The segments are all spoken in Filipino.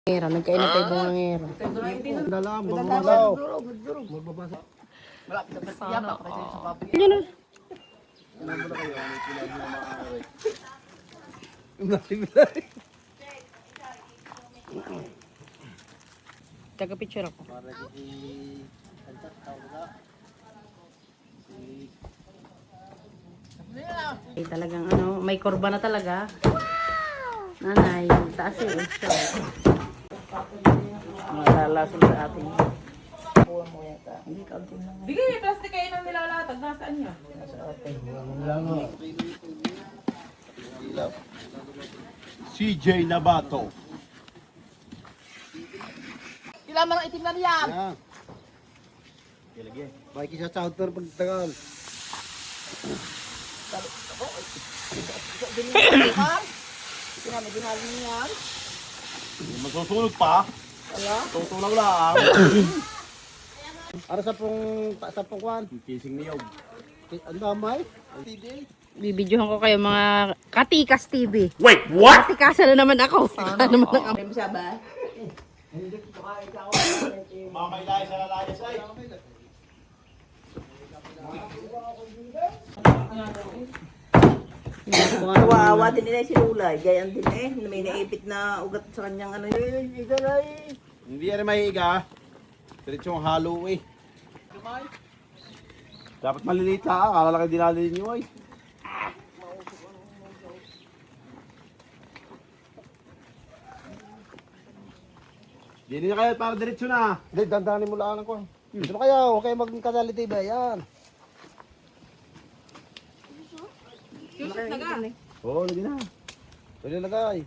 Nagkainap tayo bungangero. Dalam, bumulaw. Magbabasa. Yun na. Taga-picture ako. Eh, talagang ano, may kurba na talaga. Nanay, taas eh. Malalason sa ating. Bigay may plastic kayo ng nilalatag. Nasaan niya? CJ Nabato. Kailangan ng itim na riyan. Yan. Lagi. Baki sa chowder pagtagal. Pinamidinal niya. Magsusunog pa. Wala. Tutunaw lang. Ara sa pong kwan. Kising niyog. Ang damay. Bibidyohan ko kayo mga Katikas TV. Wait, what? Katikasan na naman ako. Ano naman ako. Ano siya ba? Mamaylay sa lalayas ay. Kawawa din nila si Lulay. Gayan din eh. May naipit na ugat sa kanyang ano. Hindi yan may iga. Diretsong halo eh. Dapat maliliit lang. Kalalaki dinali niyo ay. Hindi na kayo para diretso na. Hindi, dandanin mo lang ako. Ano kaya? Huwag kayo magkadaliti ba? Yan. Oo, lagi na. Pwede lagay.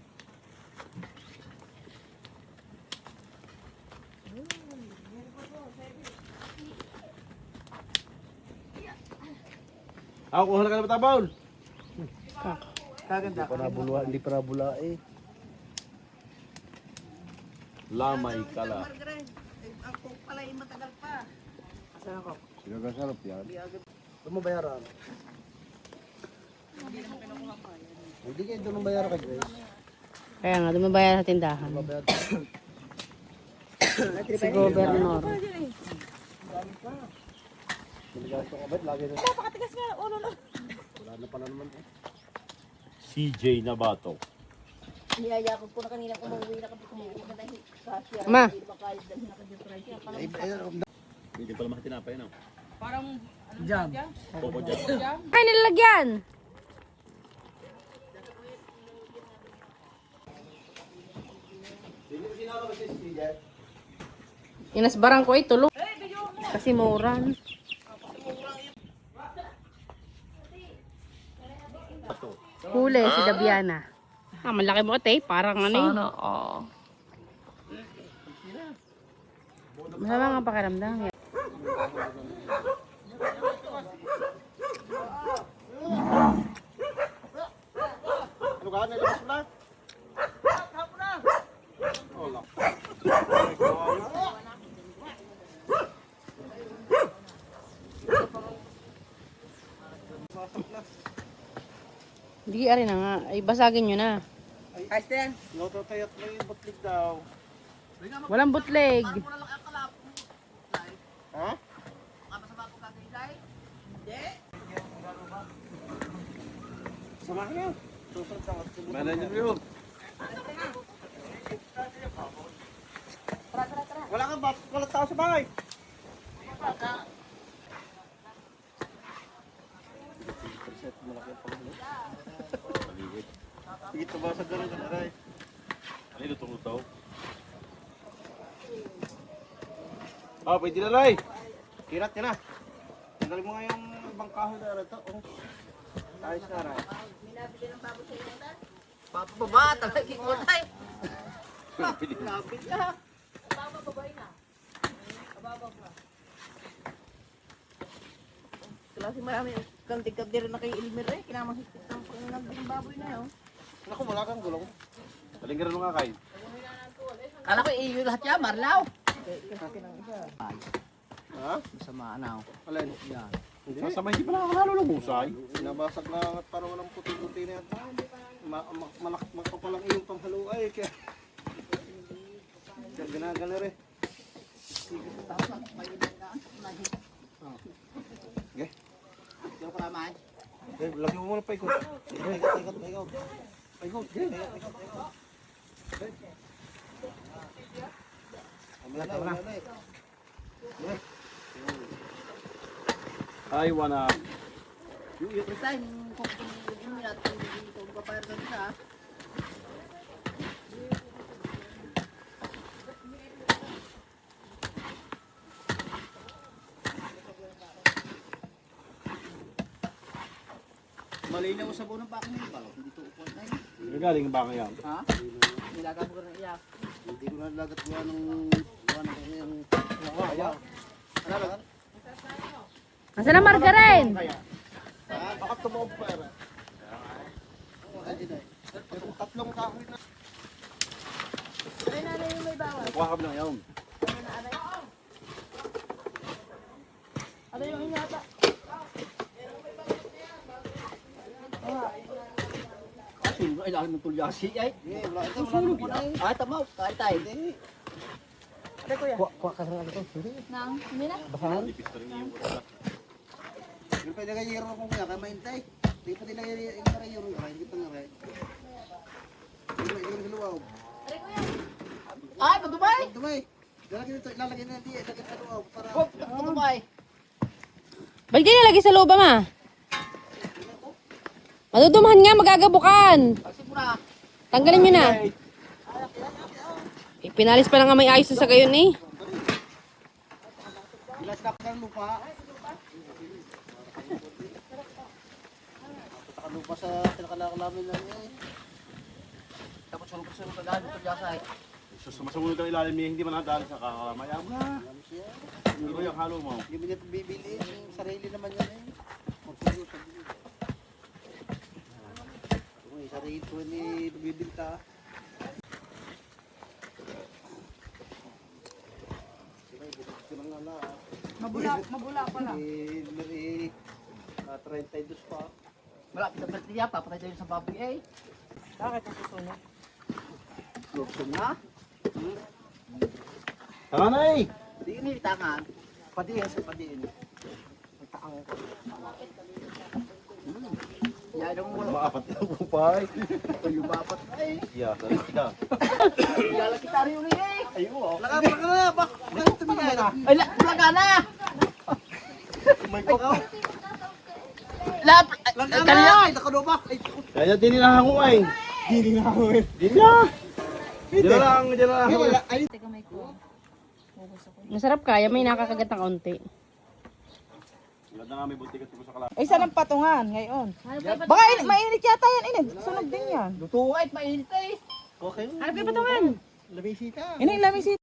Ako, kuha na ka na matabawol. Kaganda. Hindi pa nabula eh. Lamay kala. Ang cook pala yung matagal pa. Asan ako? Sinagasarap yan. Ito mo bayaran. Hindi kayo doon bayaran kay Grace. Kaya nga, dumabayar sa tindahan. Babayad. Si Governor. Sinagasarap ka ba't lagi na. Napakatigas nga. Ulo na. Wala na pala naman eh. CJ Nabato. Niyaya ko po na kanina umuwi na kami kumuwi na dahil kasya. Ma. Hindi pala makitinapay no? Parang jam. Popo dyan. Ay, nilalagyan! Inasbarang ko ay tulog. Kasi muran. Huli si Dabiana. Ah, malaki mo ate. Parang ano yun. Sana, masama nga pakiramdam. Ano ka? Nilabas mo na? Wala. Hindi ari na nga. Ay, basagin nyo na. Ayos na yan. Loto tayot mo yung butlig daw. Walang butleg. Ha? Samahan niyo. Susunod ka. Meron niyo yun. Wala kang bat. Wala tao sa bahay. Dito ba sa gano'n na rin? Ano yung lutong-lutaw? Ah, pwede na rin. Kirat ka na. Tanggalin mo nga yung ibang kahoy na rin ito. Ayos na rin. Papababa, talagang kulay. Pwede. Lapit na. Bababay na. Bababa. Kasi marami kang tigab-dir na kay Elmer eh. Kinamahit ang nagbiling baboy na yun. Naku, wala kang gulong. Balinggaran mo nga kayo. Kala ko iyo lahat yan, Marlaw. Ha? Masama na ako. Alin? Yan. Masama, hindi pa nakakalalo ng husay. Nabasag na at parang walang puti-puti na yan. Makakapalang iyong panghaluay. Kaya... Ginagano rin. Okay. Yung karamay. Lagi mo muna paikot. Paikot. Paikot. I wanna. Yung first time, kung papayar ka siya. Malinaw sa buong pakin ng balaw, hindi to upuan tayo. Galing ba kaya? Ha? Nilaga mo ka na iyak. Hindi ko na lagat gawa ng yung ayaw. Ano ba? Nasaan na margarine? Baka tumaw pera. Yung tatlong kahoy na. Ay, nanay yung may bawal. Kuha ka lang yun. Ano yung inyata? Ay, lahat ng tulyasi ay. Wala ito na eh. Ay, tamaw. Kahit tayo. Ano kuya? Kuha ka lang ito. Nang, mina? Bahan. Yung pwede kayo yung kung kaya maintay. Hindi pa nila yung para yung ray. Hindi pa nga ray. Hindi yung luwaw. Ay, patubay! Dumay. Lalagyan na natin yung luwaw para. Hop, patubay! Ba't di nalagay sa loob ma? Madudumahan nga, magagabukan. Kasi mo na. Tanggalin nyo na. Pinalis pa lang nga may ayos sa gayon eh. Ilas na ka ng lupa. Lupa sa pinakalakalamin lang eh. Tapos sulong-sulong ka gano'n tulyasi ay. Sumasunod ka ilalim niya, hindi man nadali sa kakamayam na. Hindi mo yung halo mo. Hindi mo niya bibili, yung sarili naman yan eh. Uy, sarili ko ni bibili ka. Mabula pala. Eh, 32 pa. Malapit na pala papatay tayo sa baboy eh. Bakit ang susunod? Lukson na? Tama na eh! Di ini tangan. Padiin sa padiin. Taang ko. Ya dong wala. Maapat na bupay. Yung bapat ay. Yeah, sarili ka. Yala kita rin yun eh. Ayun. Laka na, bak. Bakit tumigay na? Ay, laga na. May pakaw. Lap. Laka na! Nakadobak! Kaya dininahan ko ay. Dininahan ko eh. Dininahan! Diyan lang. Teka may ko. Masarap kaya, may nakakagat ng konti. Ganda nga may buntikat ko sa kalahati. Ay, saan ang patungan ngayon? Baka mainit yata yan, init. Sunog din yan. Lutuit, mainit eh. Okay. Hanap kayo patungan. Labisita. Ini lamig si